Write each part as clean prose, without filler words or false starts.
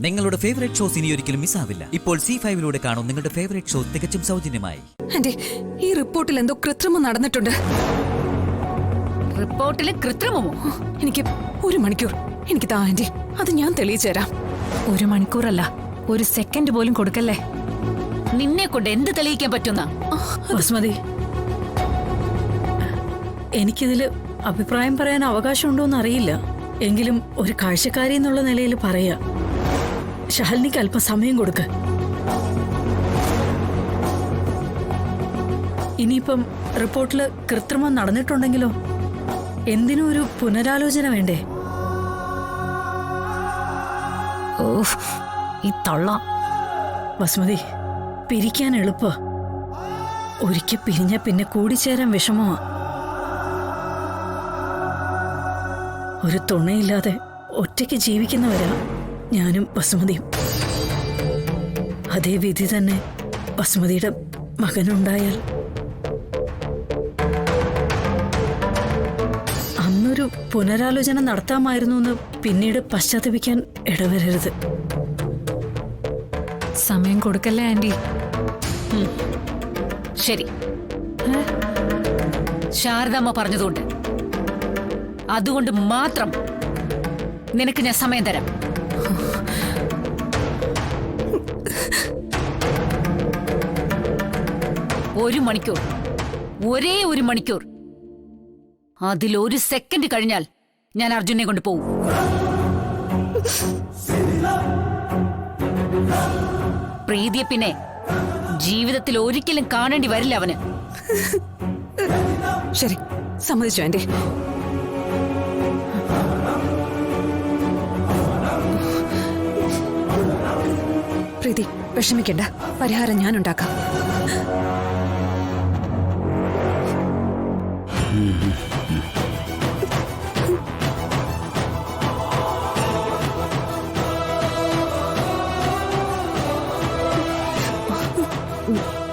നിങ്ങളുടെ favourite shows ഇനി ഒരിക്കലും മിസ്സാവില്ല. ഇപ്പോൾ C5 കാണും നിങ്ങളുടെ ഫേവറേറ്റ് ഷോ തികച്ചും സൗജന്യമായി. ആന്റി, ഈ റിപ്പോർട്ടിൽ എന്തോ കൃത്രിമം നടന്നിട്ടുണ്ട്. റിപ്പോർട്ടിലെ കൃത്രിമമോ? എനിക്ക് 1 മണിക്കൂർ എനിക്ക് താ ആന്റി, അത് ഞാൻ തെളിയിച്ചു തരാം. 1 മണിക്കൂറല്ല, 1 സെക്കൻഡ് പോലും കൊടുക്കല്ലേ. നിന്നെ കൊണ്ട് എന്ത് തെളിയിക്കാൻ പറ്റുന്ന? ബസ്മതി, എനിക്കിതില് അഭിപ്രായം പറയാൻ അവകാശമുണ്ടോന്ന് അറിയില്ല. എങ്കിലും ഒരു കാഴ്ചക്കാരി എന്നുള്ള നിലയിൽ പറയാ, ഷാലിനിക്ക് അല്പം സമയം കൊടുക്ക. ഇനിയിപ്പം റിപ്പോർട്ടില് കൃത്രിമം നടന്നിട്ടുണ്ടെങ്കിലോ? എന്തിനും ഒരു പുനരാലോചന വേണ്ടേ? ഓഹ്, ഈ തള്ള. ബസ്മതി, പിരിക്കാൻ എളുപ്പ, ഒരിക്കൽ പിരിഞ്ഞ പിന്നെ കൂടിച്ചേരാൻ വിഷമമാ. ഒരു തുണയില്ലാതെ ഒറ്റയ്ക്ക് ജീവിക്കുന്നവരാ ഞാനും ബസുമതിയും. അതേ വിധി തന്നെ ബസുമതിയുടെ മകനുണ്ടായാൽ അന്നൊരു പുനരാലോചന നടത്താമായിരുന്നു എന്ന് പിന്നീട് പശ്ചാത്തപിക്കാൻ ഇടവരരുത്. സമയം കൊടുക്കല്ലേ ആന്റി. ശരി, ശാരദാമ്മ പറഞ്ഞതുകൊണ്ട് അതുകൊണ്ട് മാത്രം നിനക്ക് ഞാൻ സമയം തരാം. ഒരു മണിക്കൂർ, ഒരേ 1 മണിക്കൂർ. അതിൽ1 സെക്കൻഡ് കഴിഞ്ഞാൽ ഞാൻ അർജുനെ കൊണ്ട് പോവും. പ്രീതിയെ പിന്നെ ജീവിതത്തിൽ ഒരിക്കലും കാണേണ്ടി വരില്ല അവന്. ശരി, സമ്മതിച്ചു ആന്റി. പ്രീതി, വിഷമിക്കണ്ട, പരിഹാരം ഞാൻ ഉണ്ടാക്കാം.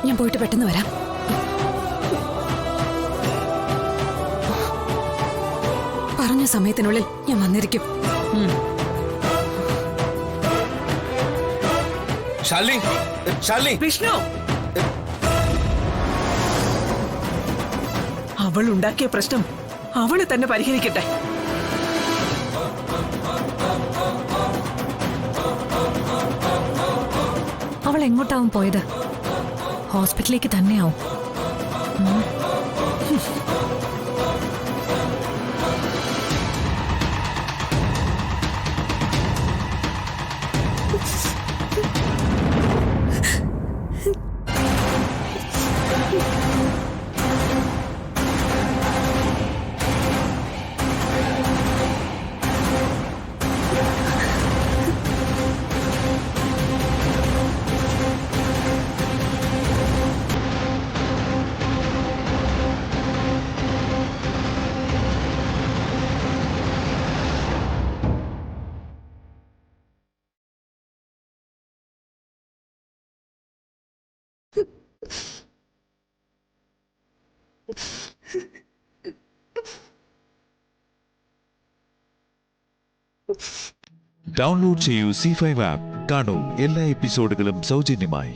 ഞാൻ പോയിട്ട് പെട്ടെന്ന് വരാം. പറഞ്ഞ സമയത്തിനുള്ളിൽ ഞാൻ വന്നിരിക്കും. വിഷ്ണു, അവൾ ഉണ്ടാക്കിയ പ്രശ്നം അവള് തന്നെ പരിഹരിക്കട്ടെ. അവൾ എങ്ങോട്ടാവും പോയത്? ഹോസ്പിറ്റലിലേക്ക് തന്നെയാവും. ഡൗൺലോഡ് ചെയ്യൂ C5 ആപ്പ്. കാണൂ എല്ലാ എപ്പിസോഡുകളും സൗജന്യമായി.